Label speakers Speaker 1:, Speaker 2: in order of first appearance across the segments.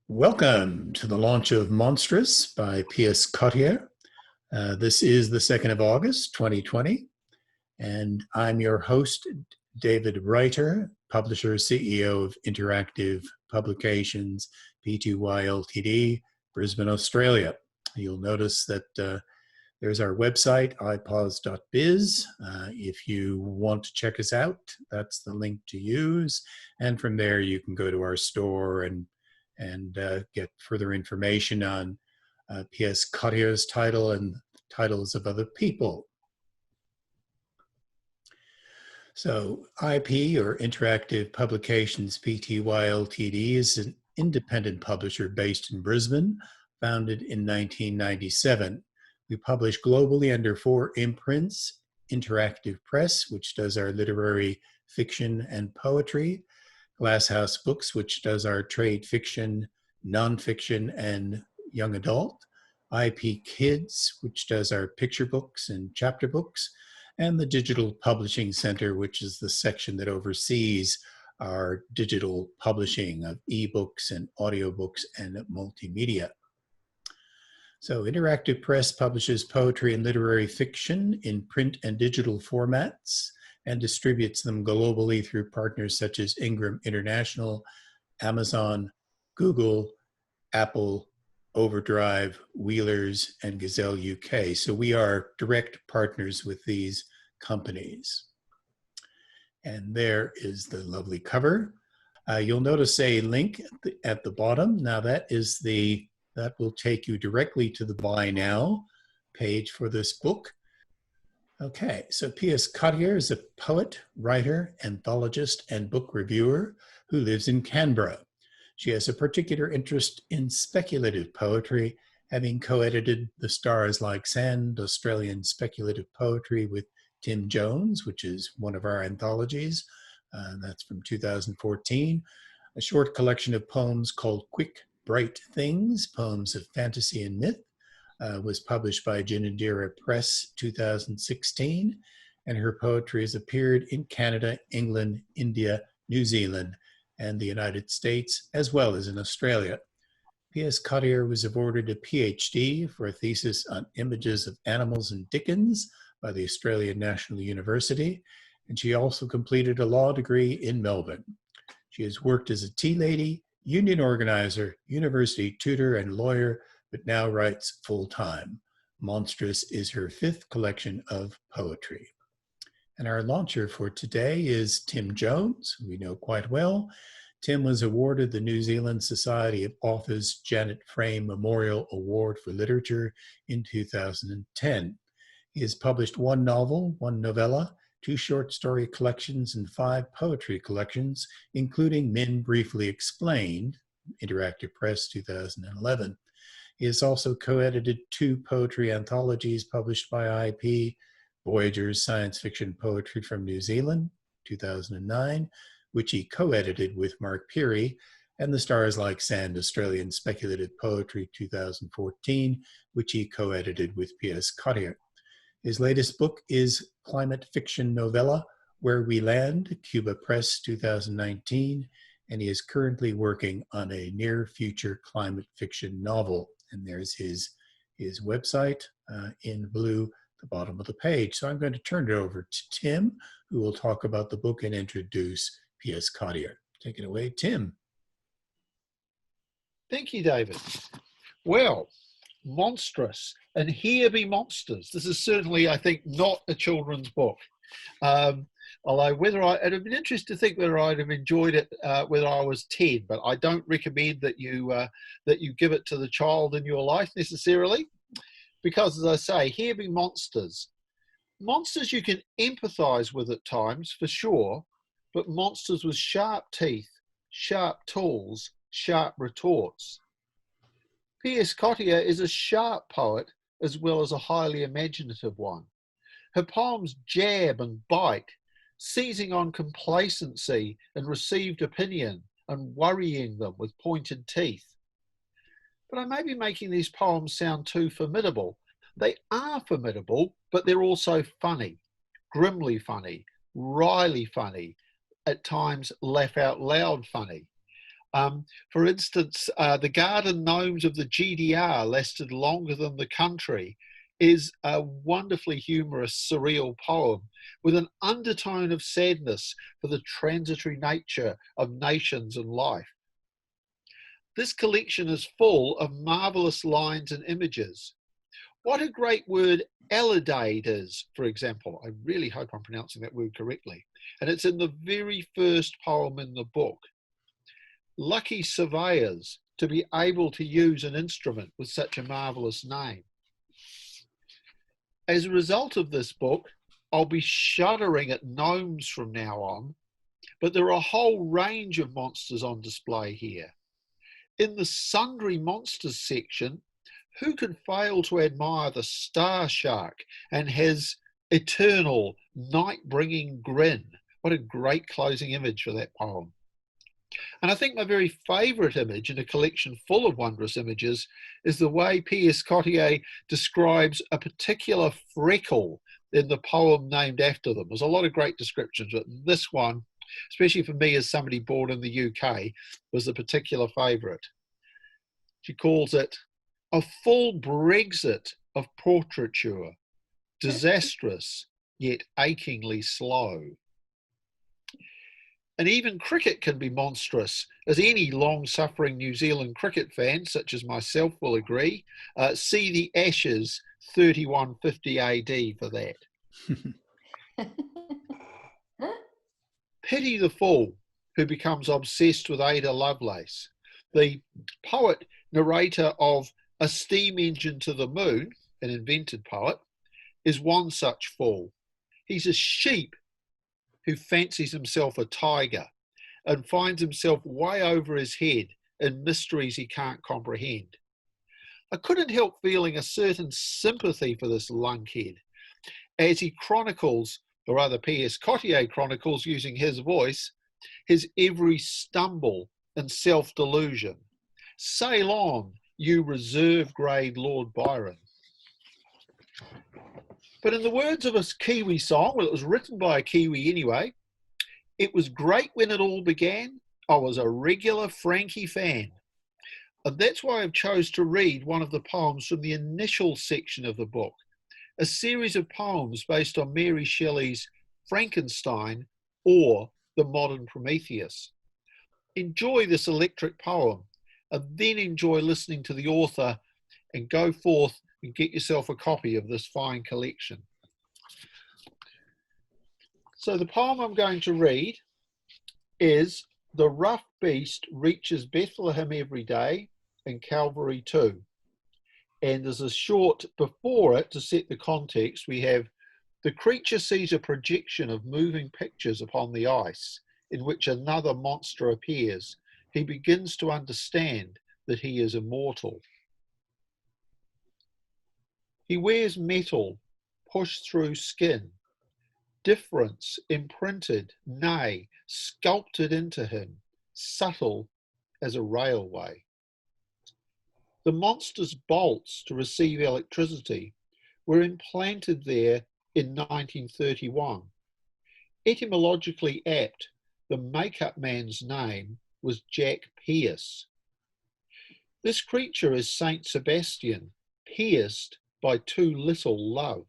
Speaker 1: Welcome to the launch of Monstrous by PS Cottier. This is the 2nd of August, 2020, and I'm your host, David Reiter, publisher, CEO of Interactive Publications, P2Y Ltd, Brisbane, Australia. You'll notice that there's our website, ipause.biz. If you want to check us out, that's the link to use. And from there, you can go to our store and get further information on PS Cottier's title and titles of other people. So IP, or Interactive Publications Pty Ltd, is an independent publisher based in Brisbane, founded in 1997. We publish globally under 4 imprints: Interactive Press, which does our literary fiction and poetry; Glasshouse Books, which does our trade fiction, nonfiction, and young adult; IP Kids, which does our picture books and chapter books; and the Digital Publishing Center, which is the section that oversees our digital publishing of ebooks and audiobooks and multimedia. So Interactive Press publishes poetry and literary fiction in print and digital formats and distributes them globally through partners such as Ingram International, Amazon, Google, Apple, Overdrive, Wheelers, and Gazelle UK. So we are direct partners with these companies. And there is the lovely cover. You'll notice a link at the bottom. Now that will take you directly to the Buy Now page for this book. Okay, so P.S. Cottier is a poet, writer, anthologist, and book reviewer who lives in Canberra. She has a particular interest in speculative poetry, having co-edited The Stars Like Sand, Australian speculative poetry with Tim Jones, which is one of our anthologies. That's from 2014. A short collection of poems called Quick, Bright Things, Poems of Fantasy and Myth, was published by Ginandira Press 2016, and her poetry has appeared in Canada, England, India, New Zealand, and the United States, as well as in Australia. P.S. Cottier was awarded a PhD for a thesis on images of animals and Dickens by the Australian National University, and she also completed a law degree in Melbourne. She has worked as a tea lady, union organizer, university tutor, and lawyer, but now writes full-time. Monstrous is her 5th collection of poetry. And our launcher for today is Tim Jones, who we know quite well. Tim was awarded the New Zealand Society of Authors Janet Frame Memorial Award for Literature in 2010. He has published 1 novel, 1 novella, 2 short story collections, and 5 poetry collections, including Men Briefly Explained, Interactive Press 2011. He has also co-edited 2 poetry anthologies published by IP: Voyager's Science Fiction Poetry from New Zealand, 2009, which he co-edited with Mark Peary, and The Stars Like Sand, Australian Speculative Poetry, 2014, which he co-edited with P.S. Cottier. His latest book is climate fiction novella, Where We Land, Cuba Press, 2019, and he is currently working on a near-future climate fiction novel. And there's his website in blue, the bottom of the page. So I'm going to turn it over to Tim, who will talk about the book and introduce P.S. Cottier. Take it away, Tim.
Speaker 2: Thank you, David. Well, Monstrous, and here be monsters. This is certainly, I think, not a children's book. Although it'd have been interesting to think whether I'd have enjoyed it whether I was 10, but I don't recommend that you give it to the child in your life necessarily, because, as I say, here be monsters. Monsters you can empathise with at times, for sure, but monsters with sharp teeth, sharp tools, sharp retorts. P.S. Cottier is a sharp poet as well as a highly imaginative one. Her poems jab and bite, seizing on complacency and received opinion and worrying them with pointed teeth. But I may be making these poems sound too formidable. They are formidable, but they're also funny, grimly funny, wryly funny, at times laugh out loud funny. For instance, the garden gnomes of the GDR lasted longer than the country is a wonderfully humorous, surreal poem with an undertone of sadness for the transitory nature of nations and life. This collection is full of marvelous lines and images. What a great word elidade is, for example. I really hope I'm pronouncing that word correctly. And it's in the very first poem in the book. Lucky surveyors to be able to use an instrument with such a marvelous name. As a result of this book, I'll be shuddering at gnomes from now on, but there are a whole range of monsters on display here. In the sundry monsters section, who can fail to admire the star shark and his eternal night-bringing grin? What a great closing image for that poem. And I think my very favourite image in a collection full of wondrous images is the way PS Cottier describes a particular freckle in the poem named after them. There's a lot of great descriptions, but this one, especially for me as somebody born in the UK, was a particular favourite. She calls it a full Brexit of portraiture, disastrous yet achingly slow. And even cricket can be monstrous, as any long-suffering New Zealand cricket fan, such as myself, will agree. See the Ashes 3150 AD for that. Pity the fool who becomes obsessed with Ada Lovelace. The poet narrator of A Steam Engine to the Moon, an invented poet, is one such fool. He's a sheep who fancies himself a tiger and finds himself way over his head in mysteries he can't comprehend. I couldn't help feeling a certain sympathy for this lunkhead as he chronicles, or rather PS Cottier chronicles using his voice, his every stumble and self-delusion. Sail on, you reserve grade Lord Byron. But in the words of a Kiwi song, well, it was written by a Kiwi anyway, it was great when it all began. I was a regular Frankie fan. And that's why I've chose to read one of the poems from the initial section of the book, a series of poems based on Mary Shelley's Frankenstein or the Modern Prometheus. Enjoy this electric poem and then enjoy listening to the author and go forth and get yourself a copy of this fine collection. So the poem I'm going to read is The Rough Beast Reaches Bethlehem Every Day and Calvary Too. And there's a short before it to set the context. We have the creature sees a projection of moving pictures upon the ice in which another monster appears. He begins to understand that he is immortal. He wears metal pushed through skin, difference imprinted, nay, sculpted into him, subtle as a railway. The monster's bolts to receive electricity were implanted there in 1931. Etymologically apt, the make-up man's name was Jack Pierce. This creature is Saint Sebastian, pierced by too little love.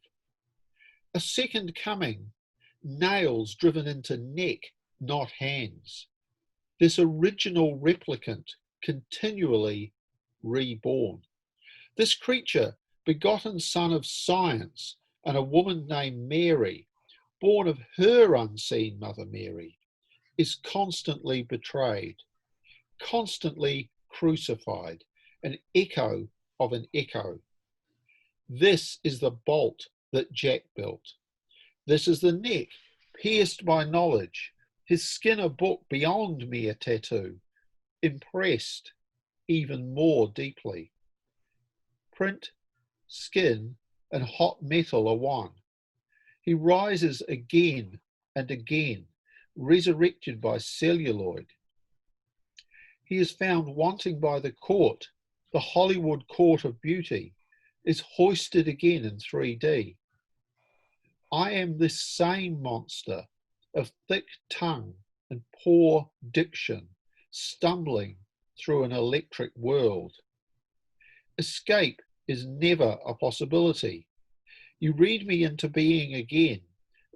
Speaker 2: A second coming, nails driven into neck, not hands. This original replicant continually reborn. This creature, begotten son of science and a woman named Mary, born of her unseen Mother Mary, is constantly betrayed, constantly crucified, an echo of an echo. This is the bolt that Jack built. This is the neck, pierced by knowledge, his skin a book beyond mere tattoo, impressed even more deeply. Print, skin, and hot metal are one. He rises again and again, resurrected by celluloid. He is found wanting by the court, the Hollywood court of beauty, is hoisted again in 3D. I am this same monster of thick tongue and poor diction, stumbling through an electric world. Escape is never a possibility. You read me into being again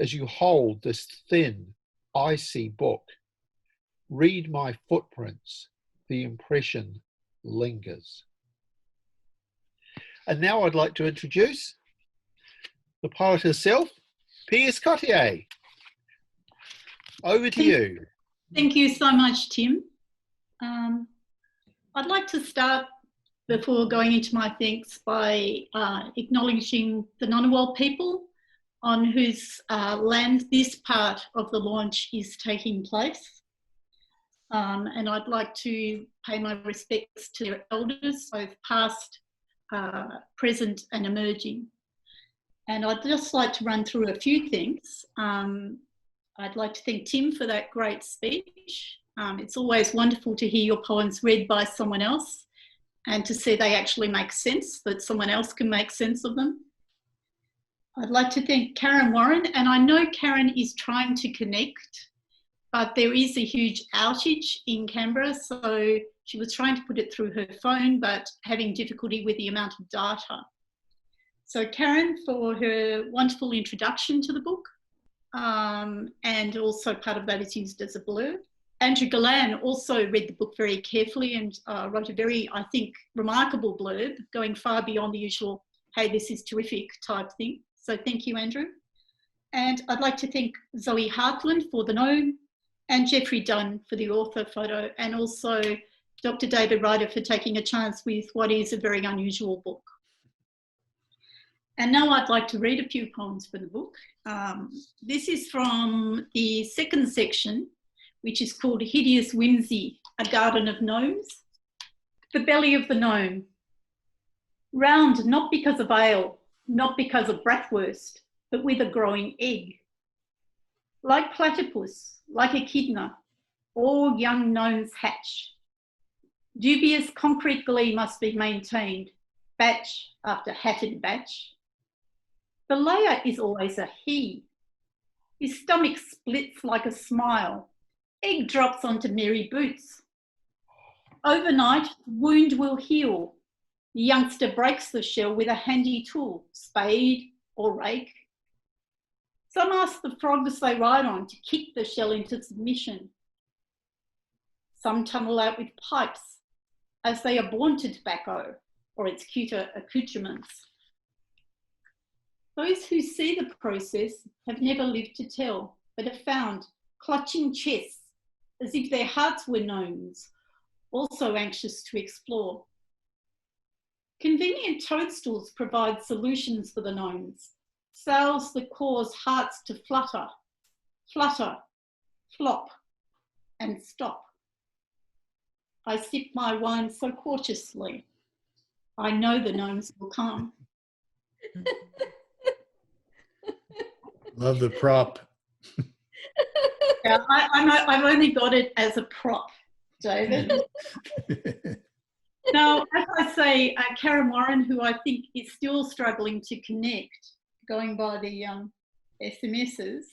Speaker 2: as you hold this thin, icy book. Read my footprints, the impression lingers. And now I'd like to introduce the poet herself, PS Cottier. Over to you.
Speaker 3: Thank you so much, Tim. I'd like to start, before going into my thanks, by acknowledging the Ngunnawal people on whose land this part of the launch is taking place. And I'd like to pay my respects to their elders, both past, present and emerging. And I'd just like to run through a few things. I'd like to thank Tim for that great speech. It's always wonderful to hear your poems read by someone else and to see they actually make sense, that someone else can make sense of them. I'd like to thank Kaaron Warren, and I know Kaaron is trying to connect, but there is a huge outage in Canberra, so she was trying to put it through her phone, but having difficulty with the amount of data. So Kaaron, for her wonderful introduction to the book, and also part of that is used as a blurb. Andrew Gallan also read the book very carefully and wrote a very, I think, remarkable blurb, going far beyond the usual, hey, this is terrific type thing. So thank you, Andrew. And I'd like to thank Zoe Hartland for the Gnome, and Jeffrey Dunn for the author photo, and also Dr. David Reiter for taking a chance with what is a very unusual book. And now I'd like to read a few poems from the book. This is from the second section, which is called Hideous Whimsy, a Garden of Gnomes. The belly of the gnome. Round not because of ale, not because of bratwurst, but with a growing egg. Like platypus, like echidna, all young gnomes hatch. Dubious concrete glee must be maintained, batch after hatted batch. The layer is always a he. His stomach splits like a smile. Egg drops onto Mary boots. Overnight, wound will heal. The youngster breaks the shell with a handy tool, spade or rake. Some ask the frogs they ride on to kick the shell into submission. Some tunnel out with pipes as they are born to tobacco or its cuter accoutrements. Those who see the process have never lived to tell, but have found clutching chests as if their hearts were gnomes, also anxious to explore. Convenient toadstools provide solutions for the gnomes, sails that cause hearts to flutter, flutter, flop, and stop. I sip my wine so cautiously. I know the gnomes will come.
Speaker 1: Love the prop.
Speaker 3: Yeah, I've only got it as a prop, David. Now, as I say, Kaaron Warren, who I think is still struggling to connect, going by the SMSs,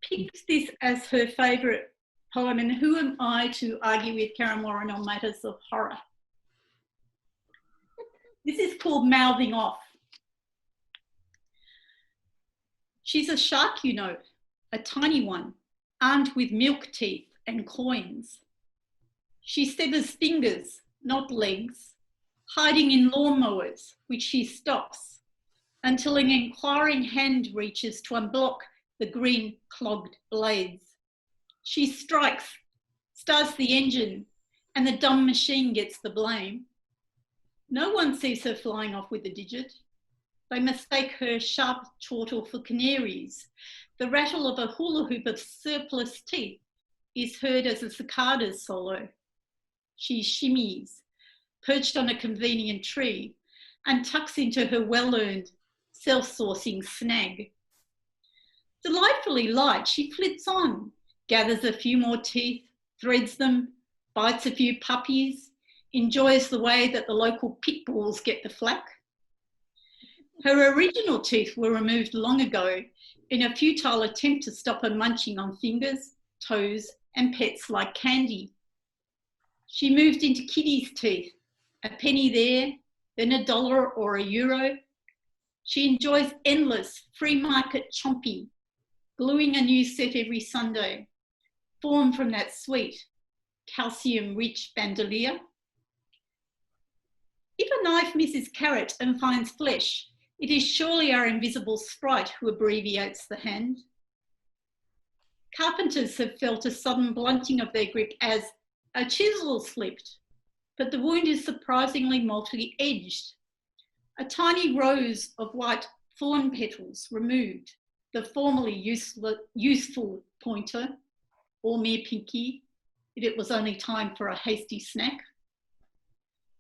Speaker 3: picked this as her favourite poem, and who am I to argue with Kaaron Warren on matters of horror? This is called Mouthing Off. She's a shark, you know, a tiny one, armed with milk teeth and coins. She severs fingers, not legs, hiding in lawnmowers, which she stops until an inquiring hand reaches to unblock the green clogged blades. She strikes, starts the engine, and the dumb machine gets the blame. No one sees her flying off with a digit. They mistake her sharp chortle for canaries. The rattle of a hula hoop of surplus teeth is heard as a cicada's solo. She shimmies, perched on a convenient tree, and tucks into her well-earned, self-sourcing snag. Delightfully light, she flits on, gathers a few more teeth, threads them, bites a few puppies, enjoys the way that the local pit bulls get the flack. Her original teeth were removed long ago in a futile attempt to stop her munching on fingers, toes, and pets like candy. She moved into kitty's teeth, a penny there, then $1 or €1. She enjoys endless free market chomping, gluing a new set every Sunday, formed from that sweet, calcium-rich bandolier. If a knife misses carrot and finds flesh, it is surely our invisible sprite who abbreviates the hand. Carpenters have felt a sudden blunting of their grip as a chisel slipped, but the wound is surprisingly multi-edged. A tiny rose of white thorn petals removed, the formerly useful pointer, or mere pinky, if it was only time for a hasty snack.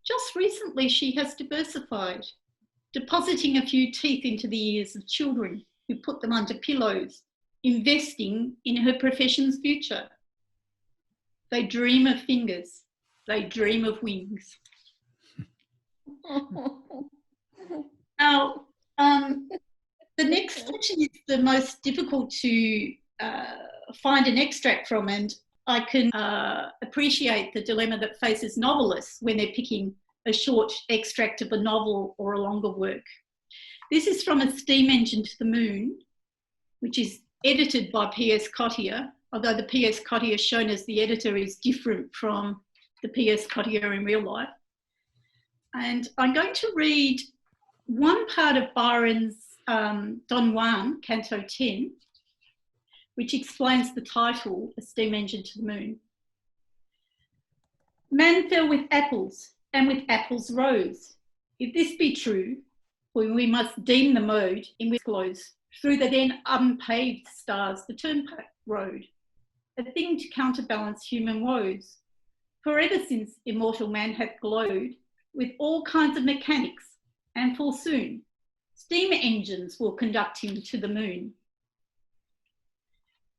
Speaker 3: Just recently she has diversified, depositing a few teeth into the ears of children who put them under pillows, investing in her profession's future. They dream of fingers, they dream of wings. Now, the next section is the most difficult to find an extract from, and I can appreciate the dilemma that faces novelists when they're picking a short extract of a novel or a longer work. This is from A Steam Engine to the Moon, which is edited by PS Cottier, although the PS Cottier shown as the editor is different from the PS Cottier in real life. And I'm going to read one part of Byron's Don Juan, Canto 10, which explains the title, A Steam Engine to the Moon. Man fell with apples, and with apples rose. If this be true, we must deem the mode in which glows through the then unpaved stars the turnpike road, a thing to counterbalance human woes. For ever since immortal man hath glowed with all kinds of mechanics, and full soon steam engines will conduct him to the moon.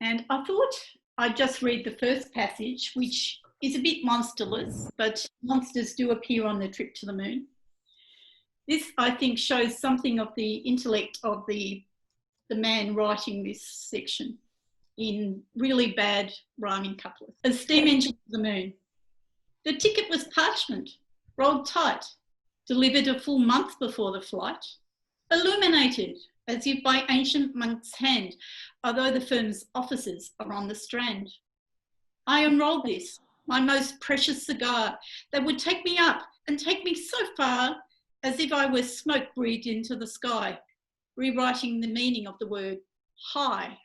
Speaker 3: And I thought I'd just read the first passage, which is a bit monsterless, but monsters do appear on the trip to the moon. This, I think, shows something of the intellect of the man writing this section in really bad rhyming couplets. A steam engine to the moon. The ticket was parchment, rolled tight, delivered a full month before the flight, illuminated as if by ancient monk's hand, although the firm's offices are on the Strand. I enrolled this, my most precious cigar, that would take me up and take me so far as if I were smoke breathed into the sky, rewriting the meaning of the word high.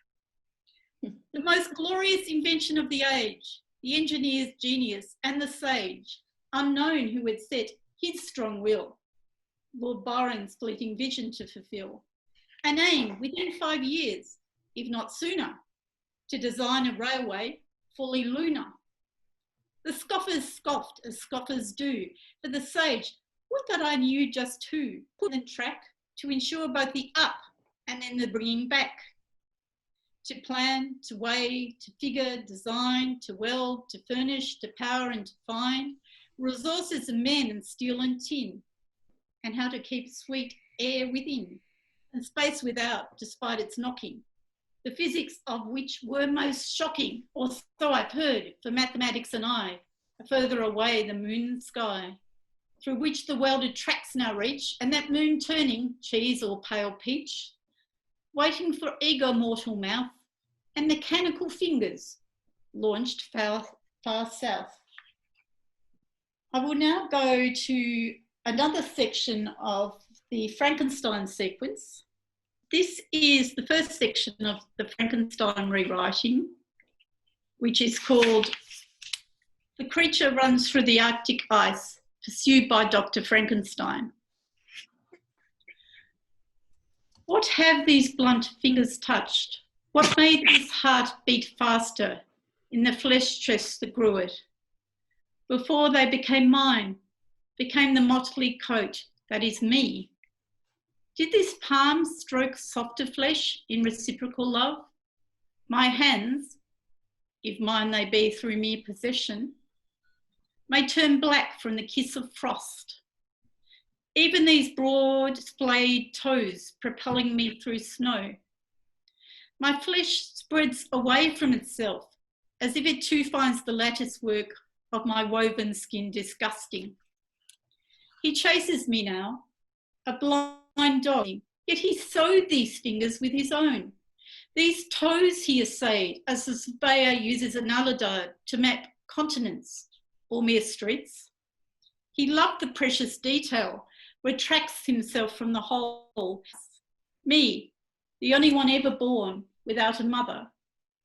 Speaker 3: The most glorious invention of the age, the engineer's genius and the sage, unknown who had set his strong will, Lord Byron's fleeting vision to fulfil, an aim within 5 years, if not sooner, to design a railway fully lunar. The scoffers scoffed as scoffers do, but the sage, would that I knew just who, put in track to ensure both the up and then the bringing back. To plan, to weigh, to figure, design, to weld, to furnish, to power and to find, resources of men and steel and tin, and how to keep sweet air within and space without despite its knocking, the physics of which were most shocking, or so I've heard, for mathematics and I, further away the moon sky, through which the welded tracks now reach, and that moon turning, cheese or pale peach, waiting for eager mortal mouth and mechanical fingers launched far, far south. I will now go to another section of the Frankenstein sequence. This is the first section of the Frankenstein rewriting, which is called The Creature Runs Through the Arctic Ice, pursued by Dr. Frankenstein. What have these blunt fingers touched? What made this heart beat faster in the flesh chest that grew it? Before they became mine, became the motley coat that is me. Did this palm stroke softer flesh in reciprocal love? My hands, if mine they be through mere possession, may turn black from the kiss of frost. Even these broad splayed toes propelling me through snow. My flesh spreads away from itself as if it too finds the lattice work of my woven skin disgusting. He chases me now, a blind dog, yet he sewed these fingers with his own. These toes he essayed, as the surveyor uses an alidar to map continents or mere streets. He loved the precious detail, retracts himself from the whole. Me, the only one ever born without a mother,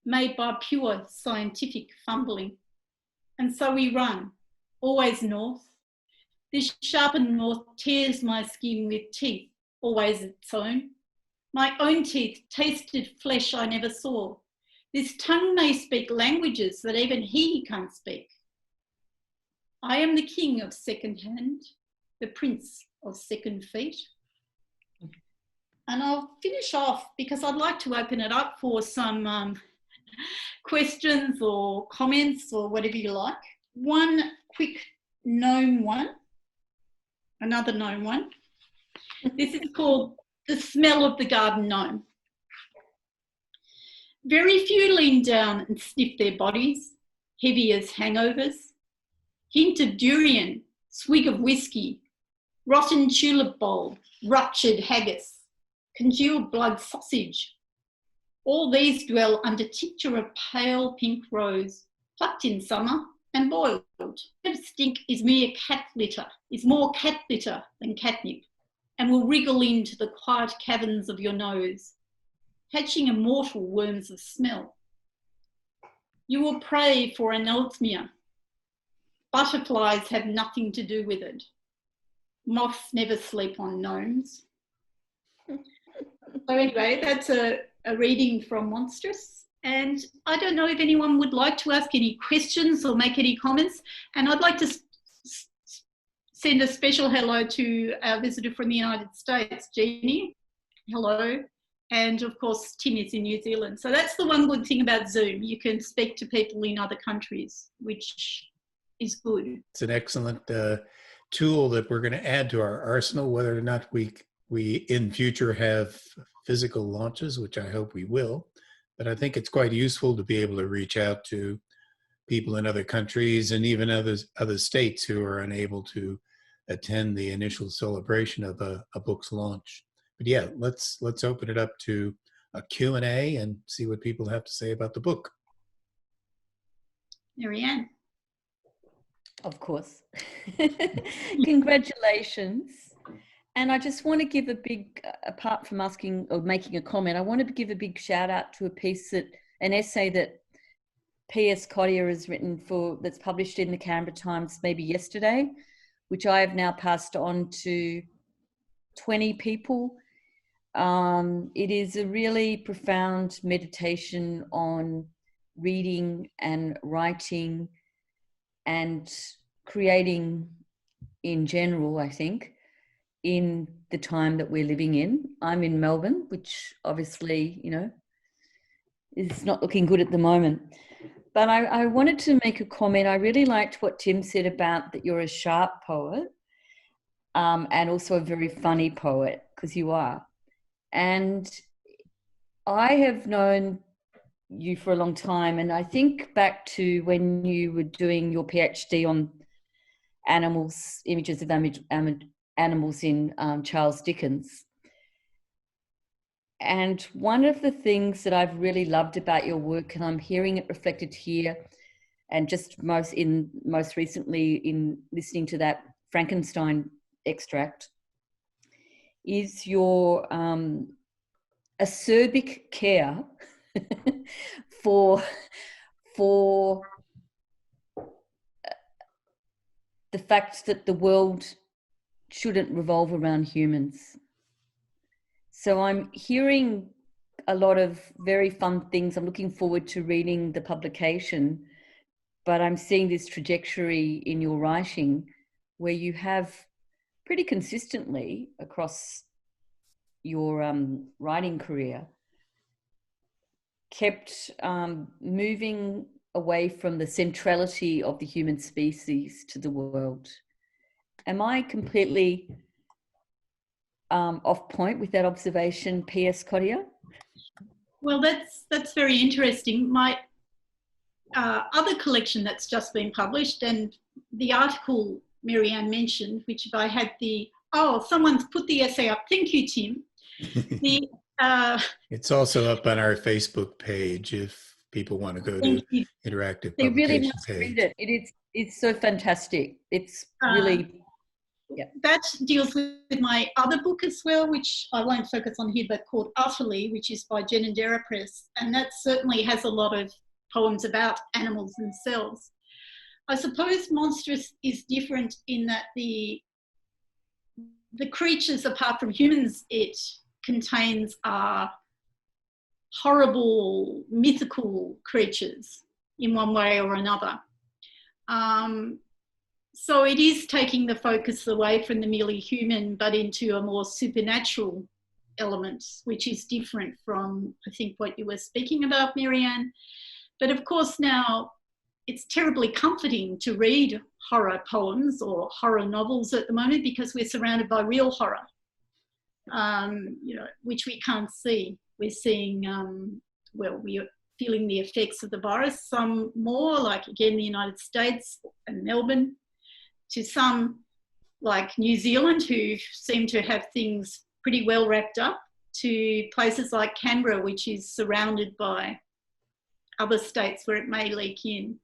Speaker 3: made by pure scientific fumbling. And so we run, always north. This sharpened north tears my skin with teeth, always its own. My own teeth tasted flesh I never saw. This tongue may speak languages that even he can't speak. I am the king of second hand, the prince of second feet. And I'll finish off because I'd like to open it up for some questions or comments or whatever you like. One quick gnome one, another gnome one. This is called The Smell of the Garden Gnome. Very few lean down and sniff their bodies, heavy as hangovers. Hint of durian, swig of whiskey, rotten tulip bulb, ruptured haggis, congealed blood sausage. All these dwell under tincture of pale pink rose, plucked in summer and boiled. Their stink is mere cat litter, is more cat litter than catnip, and will wriggle into the quiet caverns of your nose, hatching immortal worms of smell. You will pray for anosmia. Butterflies have nothing to do with it. Moths never sleep on gnomes. So anyway, that's a reading from Monstrous. And I don't know if anyone would like to ask any questions or make any comments. And I'd like to send a special hello to our visitor from the United States, Jeannie. Hello. And of course, Tim is in New Zealand. So that's the one good thing about Zoom. You can speak to people in other countries, which is good.
Speaker 1: It's an excellent tool that we're going to add to our arsenal, whether or not we in future have physical launches, which I hope we will. But I think it's quite useful to be able to reach out to people in other countries and even other states who are unable to attend the initial celebration of a book's launch. But yeah, let's open it up to a Q&A and see what people have to say about the book.
Speaker 3: Marianne.
Speaker 4: Of course. Congratulations. And I just want to give a big, apart from asking or making a comment, I want to give a big shout out to an essay that PS Cottier has written that's published in the Canberra Times maybe yesterday, which I have now passed on to 20 people. It is a really profound meditation on reading and writing and creating in general, I think, in the time that we're living in. I'm in Melbourne, which obviously, is not looking good at the moment. But I wanted to make a comment. I really liked what Tim said about that you're a sharp poet and also a very funny poet, because you are. And I have known you for a long time, and I think back to when you were doing your PhD on animals, images of animals in Charles Dickens. And one of the things that I've really loved about your work, and I'm hearing it reflected here, and just most recently in listening to that Frankenstein extract, is your acerbic care for the fact that the world shouldn't revolve around humans. So I'm hearing a lot of very fun things. I'm looking forward to reading the publication, but I'm seeing this trajectory in your writing where you have pretty consistently across your writing career kept moving away from the centrality of the human species to the world. Am I completely off point with that observation, PS Cottier?
Speaker 3: Well, that's very interesting. other collection that's just been published, and the article Mary Ann mentioned, which if I had someone's put the essay up. Thank you, Tim.
Speaker 1: It's also up on our Facebook page if people want to go to interactive
Speaker 4: They really
Speaker 1: publication
Speaker 4: must
Speaker 1: page.
Speaker 4: read it. It's so fantastic. It's really,
Speaker 3: That deals with my other book as well, which I won't focus on here, but called Utterly, which is by Genendera Press. And that certainly has a lot of poems about animals themselves. I suppose Monstrous is different in that the creatures, apart from humans, it contains are horrible mythical creatures in one way or another. So it is taking the focus away from the merely human, but into a more supernatural element, which is different from, I think, what you were speaking about, Mary Ann. But of course now it's terribly comforting to read horror poems or horror novels at the moment because we're surrounded by real horror, which we can't see. We're seeing, we are feeling the effects of the virus, some more, like again, the United States and Melbourne, to some like New Zealand who seem to have things pretty well wrapped up, to places like Canberra, which is surrounded by other states where it may leak in.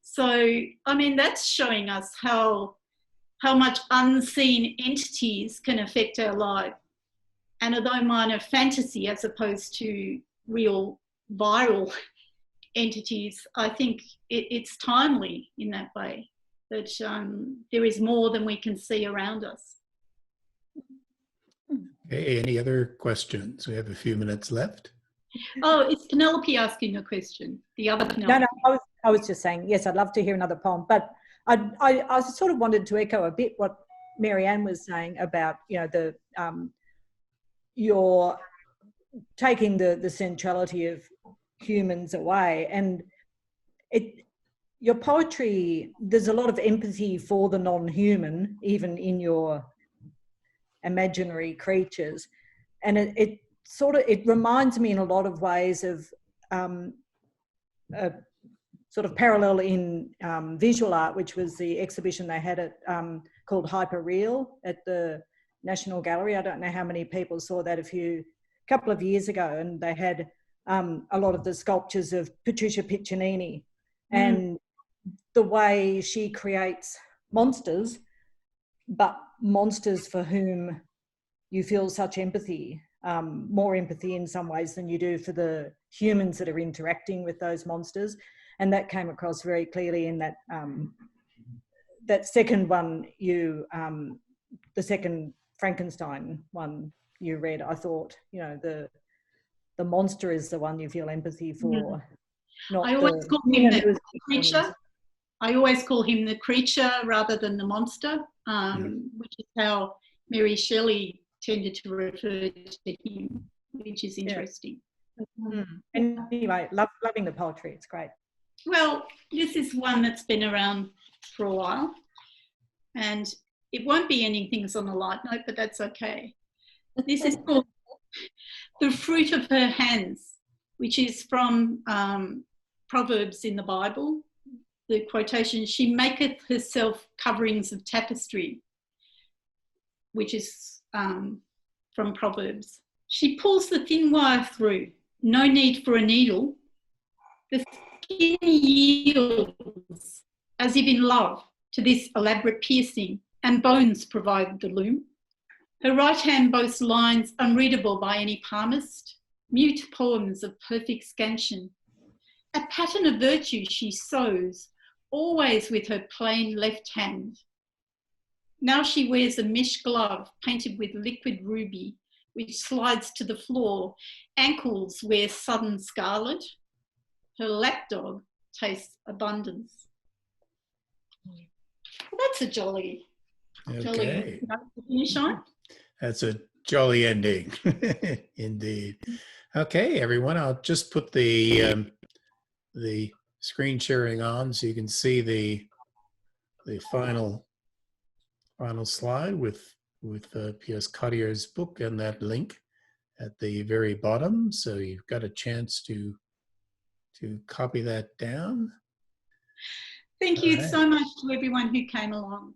Speaker 3: So, I mean, that's showing us how much unseen entities can affect our life. And although mine are fantasy as opposed to real viral entities, I think it's timely in that way, that there is more than we can see around us.
Speaker 1: Okay, any other questions? We have a few minutes left.
Speaker 3: Oh, it's Penelope asking a question. The other Penelope.
Speaker 5: No, I was just saying, yes, I'd love to hear another poem, but I sort of wanted to echo a bit what Mary Ann was saying about, you're taking the centrality of humans away, and your poetry, there's a lot of empathy for the non-human, even in your imaginary creatures, and it reminds me in a lot of ways of a sort of parallel in visual art, which was the exhibition they had at called Hyperreal at the National Gallery. I don't know how many people saw that a couple of years ago, and they had a lot of the sculptures of Patricia Piccinini and the way she creates monsters, but monsters for whom you feel such empathy, more empathy in some ways than you do for the humans that are interacting with those monsters. And that came across very clearly in that that second one the second Frankenstein one you read. I thought, the monster is the one you feel empathy for. Not
Speaker 3: I always call him the creature. I always call him the creature rather than the monster, which is how Mary Shelley tended to refer to him, which is interesting.
Speaker 5: Yeah. Anyway, loving the poetry. It's great.
Speaker 3: Well, this is one that's been around for a while, and it won't be ending things on a light note, but that's okay. This is called The Fruit of Her Hands, which is from Proverbs in the Bible. The quotation, "She maketh herself coverings of tapestry," which is from Proverbs. "She pulls the thin wire through, no need for a needle. The skin yields, as if in love, to this elaborate piercing, and bones provide the loom. Her right hand boasts lines unreadable by any palmist, mute poems of perfect scansion. A pattern of virtue she sews, always with her plain left hand. Now she wears a mesh glove painted with liquid ruby, which slides to the floor. Ankles wear sudden scarlet. Her lapdog tastes abundance." Well, that's a jolly
Speaker 1: Okay.
Speaker 3: finish on.
Speaker 1: That's a jolly ending, indeed. Okay, everyone, I'll just put the screen sharing on so you can see the final slide with PS Cottier's book and that link at the very bottom. So you've got a chance to to copy that down.
Speaker 3: Thank you
Speaker 1: All right.
Speaker 3: so much to everyone who came along.